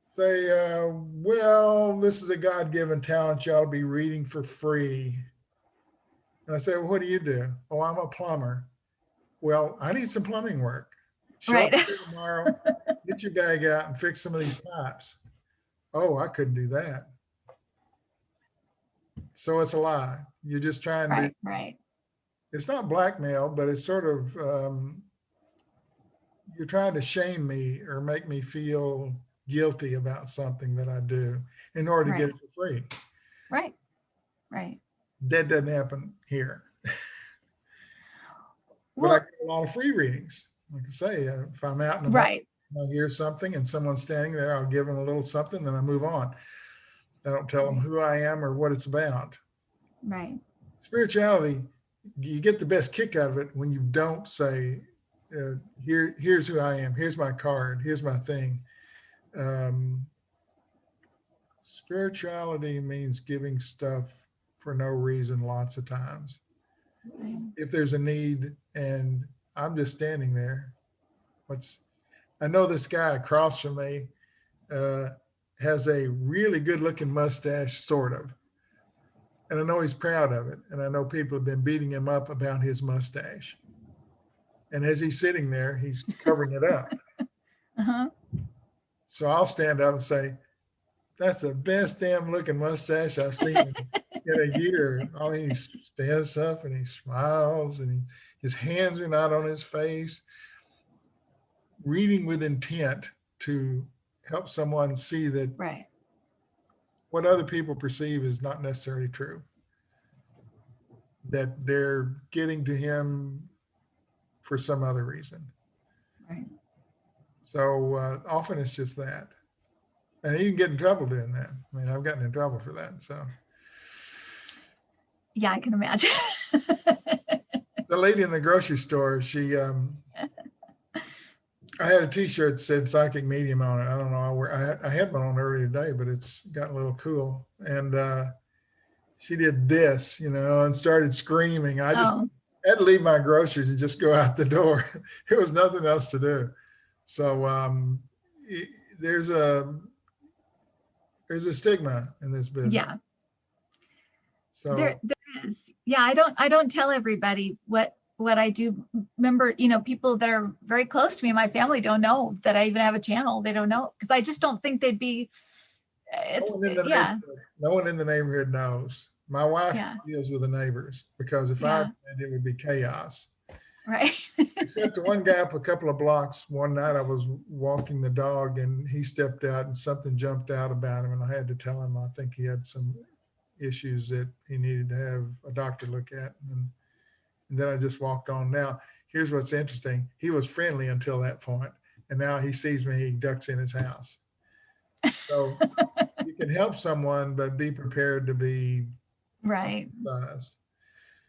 say, well, this is a God-given talent. You ought to be reading for free. And I say, well, what do you do? Oh, I'm a plumber. Well, I need some plumbing work. Show Right. up here tomorrow, get your bag out and fix some of these pipes. Oh, I couldn't do that. So it's a lie. You're just trying to, Right. Right. it's not blackmail, but it's sort of, you're trying to shame me or make me feel guilty about something that I do in order to get it for free. Right. Right. That doesn't happen here. But Well, I get a lot of free readings. Like I say, if I'm out and about, right. I hear something and someone's standing there, I'll give them a little something, then I move on. I don't tell them who I am or what it's about. Right. Spirituality, you get the best kick out of it when you don't say, here's who I am, here's my card, here's my thing. Spirituality means giving stuff for no reason lots of times. Right. If there's a need and I'm just standing there, I know this guy across from me has a really good looking mustache, sort of. And I know he's proud of it. And I know people have been beating him up about his mustache. And as he's sitting there, he's covering it up. Uh-huh. So I'll stand up and say, that's the best damn looking mustache I've seen in a year. He stands up and he smiles and his hands are not on his face. Reading with intent to help someone see that what other people perceive is not necessarily true. That they're getting to him for some other reason. Right. So often it's just that. And you can get in trouble doing that. I mean, I've gotten in trouble for that. So. Yeah, I can imagine. The lady in the grocery store, I had a T-shirt that said "psychic medium" on it. I don't know. I had one on earlier today, but it's gotten a little cool. And she did this, and started screaming. I just had to leave my groceries and just go out the door. There was nothing else to do. So there's a stigma in this business. Yeah. So there is. Yeah, I don't tell everybody what I do. Remember, people that are very close to me, my family, don't know that I even have a channel. They don't know, because I just don't think they'd be. No one in the neighborhood knows. My wife deals with the neighbors, because if I did, it would be chaos. Right. Except the one guy up a couple of blocks. One night I was walking the dog and he stepped out and something jumped out about him, and I had to tell him I think he had some issues that he needed to have a doctor look at. And then I just walked on. Now, here's what's interesting. He was friendly until that point, and now he sees me, he ducks in his house. So you can help someone, but be prepared to be criticized.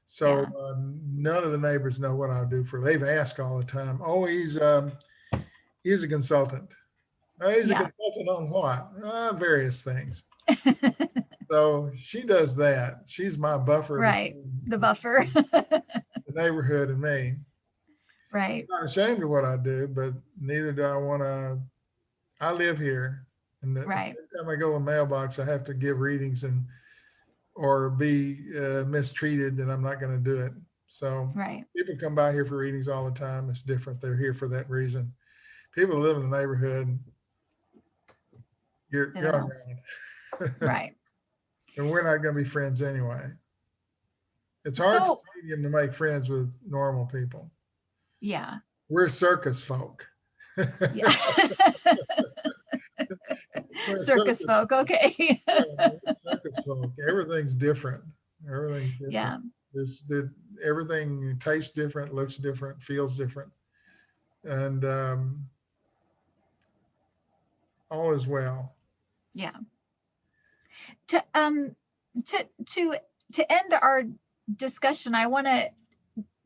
So none of the neighbors know what I do they've asked all the time. Oh, he's a consultant. He's a consultant on what? Various things. So she does that. She's my buffer Right. between The buffer. the neighborhood and me. I'm Right. not ashamed of what I do, but neither do I want to. I live here, and every Right. time I go to the mailbox, I have to give readings and or be mistreated, then I'm not going to do it. So Right. people come by here for readings all the time. It's different. They're here for that reason. People who live in the neighborhood, They you're don't on know. your own, Right. and we're not going to be friends anyway. It's hard for So, medium to make friends with normal people. yeah. We're circus folk. Yeah. We're Circus circus. folk. Okay. Yeah, we're circus folk. Everything's different. Everything's different. Yeah. This, everything tastes different, looks different, feels different, and all is well. Yeah. To to to to end our discussion, I want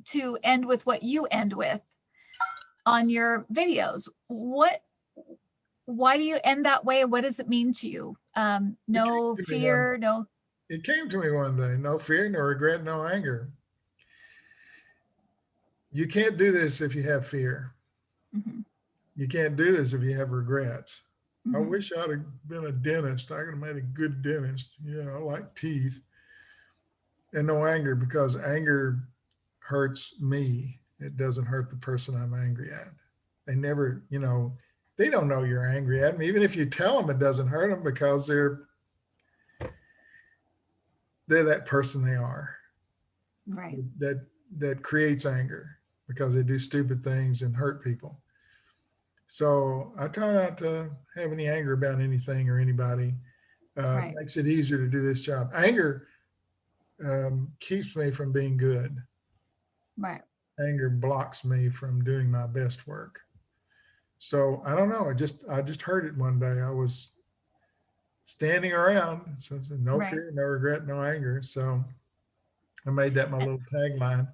to end with what you end with on your videos. Why do you end that way? What does it mean to you? It came No to me one. fear, no. It came to me one day. No fear, no regret, no anger. You can't do this if you have fear. Mhm, You can't do this if you have regrets. I mhm. wish I'd have been a dentist. I could have made a good dentist. I like teeth. And no anger, because anger hurts me. It doesn't hurt the person I'm angry at. They never, they don't know you're angry at them. Even if you tell them, it doesn't hurt them because they're that person they are. Right. That creates anger because they do stupid things and hurt people. So I try not to have any anger about anything or anybody. Right. Makes it easier to do this job. Anger keeps me from being good. Right. Anger blocks me from doing my best work. So I don't know. I just heard it one day. I was standing around, so I said, no Right. fear, no regret, no anger. So I made that my little tagline.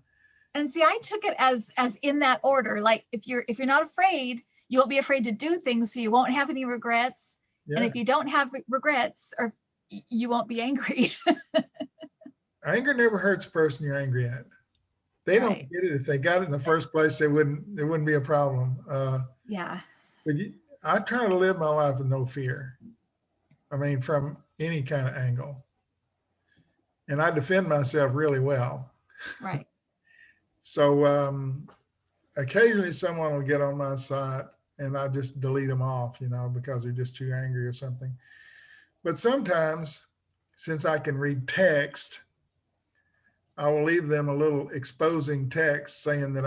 And see, I took it as in that order. Like if you're not afraid, you won't be afraid to do things, so you won't have any regrets. And Yeah, if you don't have regrets, or you won't be angry. anger never hurts the person you're angry at. They don't Right. get it. If they got it in the first place, it wouldn't be a problem. Yeah. But I try to live my life with no fear. I mean, from any kind of angle, and I defend myself really well. Right. So occasionally someone will get on my side and I just delete them off, because they're just too angry or something. But sometimes, since I can read text, I will leave them a little exposing text saying that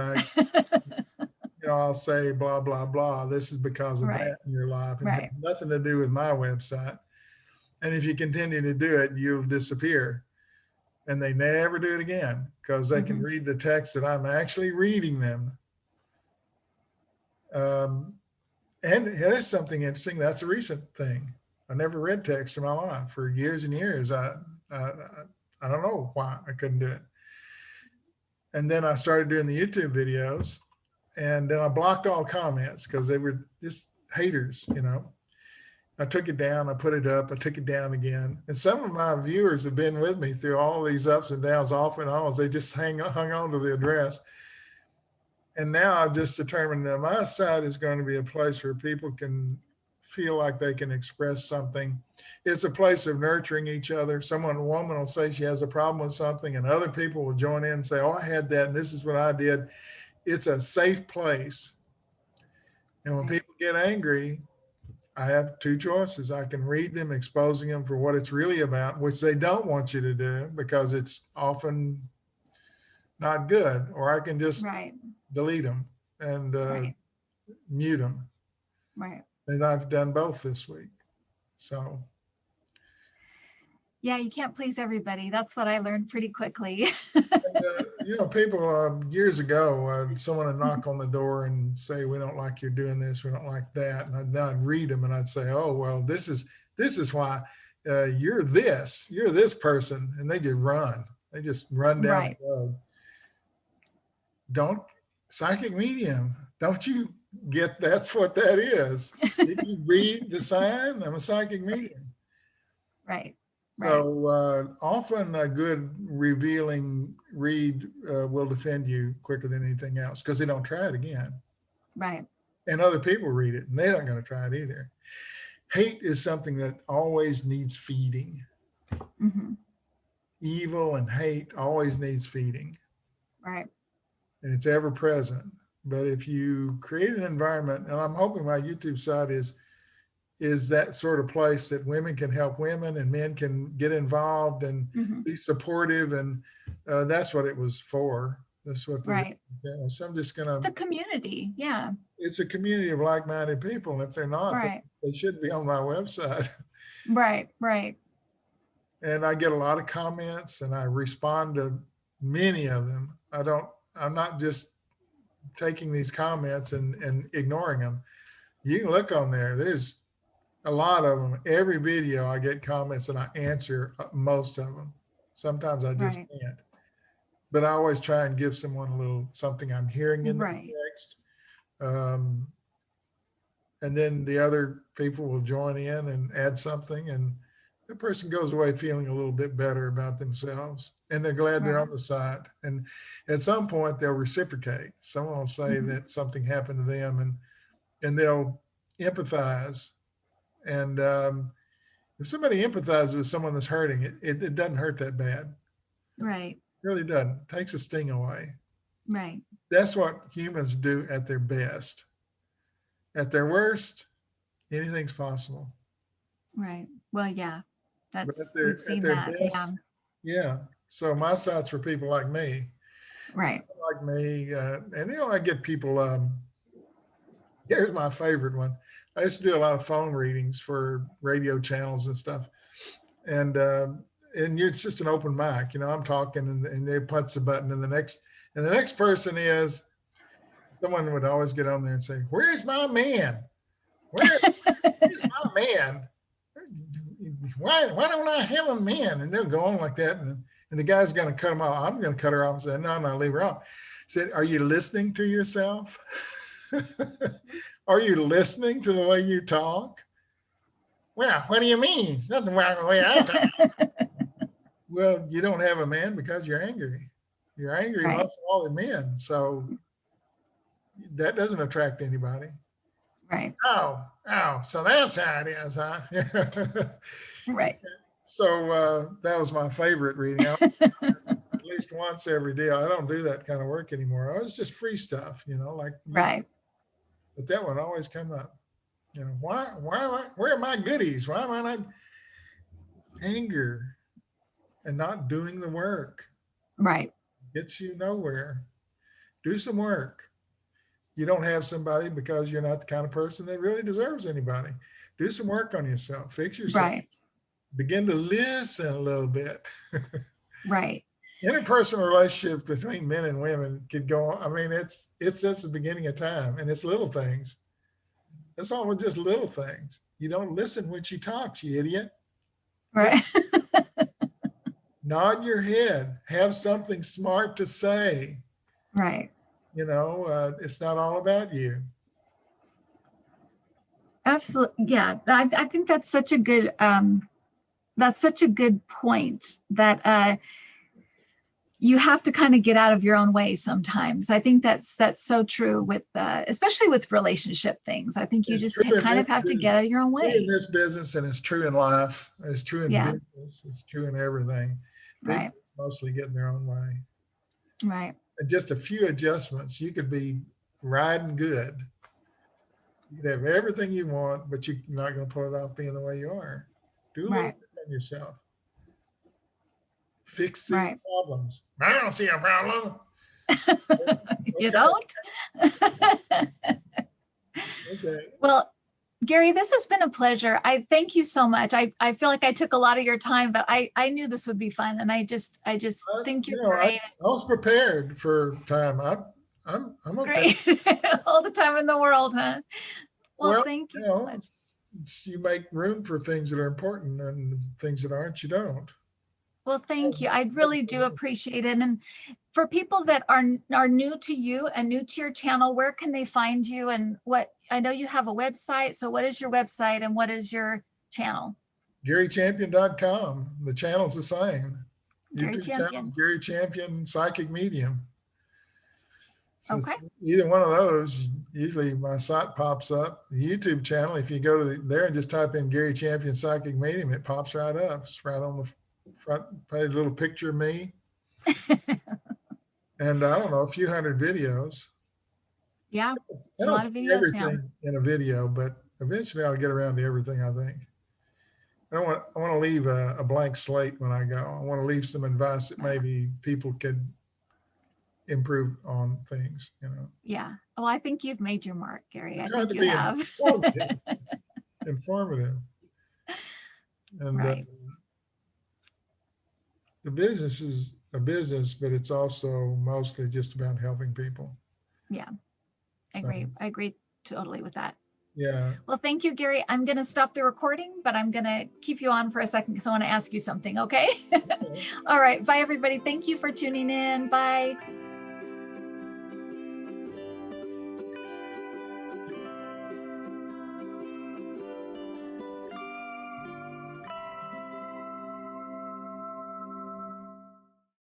I'll say blah, blah, blah. This is because of Right. that in your life and has Right. nothing to do with my website. And if you continue to do it, you'll disappear. And they never do it again because they can Mhm. read the text that I'm actually reading them. And here's something interesting. That's a recent thing. I never read text in my life for years and years. I don't know why I couldn't do it. And then I started doing the YouTube videos, and then I blocked all comments because they were just haters. I took it down, I put it up, I took it down again. And some of my viewers have been with me through all these ups and downs, off and on. They just hung on to the address. And now I've just determined that my site is going to be a place where people can feel like they can express something. It's a place of nurturing each other. A woman will say she has a problem with something, and other people will join in and say, oh, I had that, and this is what I did. It's a safe place. And when Right. people get angry, I have two choices. I can read them, exposing them for what it's really about, which they don't want you to do because it's often not good, or I can just Right. delete them and Right. mute them. Right. And I've done both this week. So, Yeah, you can't please everybody. That's what I learned pretty quickly. people years ago, someone would knock on the door and say, "We don't like you doing this. We don't like that." And then I'd read them and I'd say, "Oh, well, this is why you're this person," and they just run. They just run down Right. the road. Don't psychic medium. Don't you get that's what that is? Did you read the sign? I'm a psychic medium. Right. Right. So often a good revealing read will defend you quicker than anything else because they don't try it again. Right. And other people read it and they're not going to try it either. Hate is something that always needs feeding. Mm-hmm. Evil and hate always needs feeding, Right. and it's ever present. But if you create an environment, and I'm hoping my YouTube site is that sort of place that women can help women and men can get involved and Mm-hmm. be supportive, and that's what it was for. That's what the Right. so I'm just It's gonna. a community. Yeah. It's a community of like-minded people, and if they're not, Right. they should be on my website. Right. Right. And I get a lot of comments, and I respond to many of them. I'm not just taking these comments and ignoring them. You can look on there. There's a lot of them. Every video I get comments and I answer most of them. Sometimes I just Right. can't. But I always try and give someone a little something I'm hearing in the Right. text. And then the other people will join in and add something, and the person goes away feeling a little bit better about themselves, and they're glad they're Right. on the side. And at some point they'll reciprocate. Someone will say Mm-hmm. that something happened to them, and they'll empathize. And if somebody empathizes with someone that's hurting, it doesn't hurt that bad. Right. It really doesn't. It takes the sting away. Right. That's what humans do at their best. At their worst, anything's possible. Right. Well, yeah, But we've at seen their that. Yeah. best, yeah. So my site's for people like me, Right. and I get people. Here's my favorite one. I used to do a lot of phone readings for radio channels and stuff, and it's just an open mic. I'm talking, and they punch the button, and the next person is someone would always get on there and say, "Where's my man? Where's my man? Why don't I have a man?" And they'll go on like that, and the guy's going to cut them off. I'm going to cut her off and say, "No, I'm not leave her off." I said, "Are you listening to yourself? Are you listening to the way you talk?" "Well, what do you mean? Nothing wrong with the way I talk." Well, you don't have a man because you're angry. You're angry Right. most of all in men. So that doesn't attract anybody. Right. Oh, so that's how it is, huh? Right. So that was my favorite reading. At least once every day. I don't do that kind of work anymore. It's just free stuff, like. Right. But that one always come up. Where are my goodies? Why am I not? Anger and not doing the work Right. gets you nowhere. Do some work. You don't have somebody because you're not the kind of person that really deserves anybody. Do some work on yourself. Fix yourself. Right. Begin to listen a little bit. Right. Interpersonal relationships between men and women could go on. I mean, it's since the beginning of time, and it's little things. It's all just little things. You don't listen when she talks, you idiot. Right. Nod your head. Have something smart to say. Right. It's not all about you. Absolutely. Yeah. I think that's such a good point that you have to kind of get out of your own way sometimes. I think that's so true with especially with relationship things. I think you just kind of have to get out of your own way. In this business, and it's true in life. It's true in business. It's true in everything. People Right. mostly get in their own way. Right. And just a few adjustments, you could be riding good. You could have everything you want, but you're not going to pull it off being the way you are. Do a little bit on yourself. Fix these problems. I don't see a problem. You don't? Okay. Well, Gary, this has been a pleasure. I thank you so much. I feel like I took a lot of your time, but I knew this would be fun, and I just think you're great. I was prepared for time. I'm okay. Great. All the time in the world, huh? Well, thank you so much. You make room for things that are important, and things that aren't, you don't. Well, thank you. I really do appreciate it. And for people that are new to you and new to your channel, where can they find you? And I know you have a website. So what is your website and what is your channel? GaryChampion.com. The channel's the same. Gary YouTube channel, Champion. Gary Champion Psychic Medium. So Okay. either one of those, usually my site pops up. The YouTube channel, if you go to there and just type in Gary Champion Psychic Medium, it pops right up. It's right on the front page, a little picture of me. And I don't know, a few hundred videos. Yeah, I a don't lot of see videos everything now. in a video, but eventually I'll get around to everything, I think. I want to leave a blank slate when I go. I want to leave some advice that maybe people could improve on things, you know. Yeah. Well, I think you've made your mark, Gary. I Trying think to you be have. informative. And Right. the business is a business, but it's also mostly just about helping people. Yeah. I So, agree. I agree totally with that. yeah. Well, thank you, Gary. I'm going to stop the recording, but I'm going to keep you on for a second because I want to ask you something. Okay. Okay. All right. Bye, everybody. Thank you for tuning in. Bye.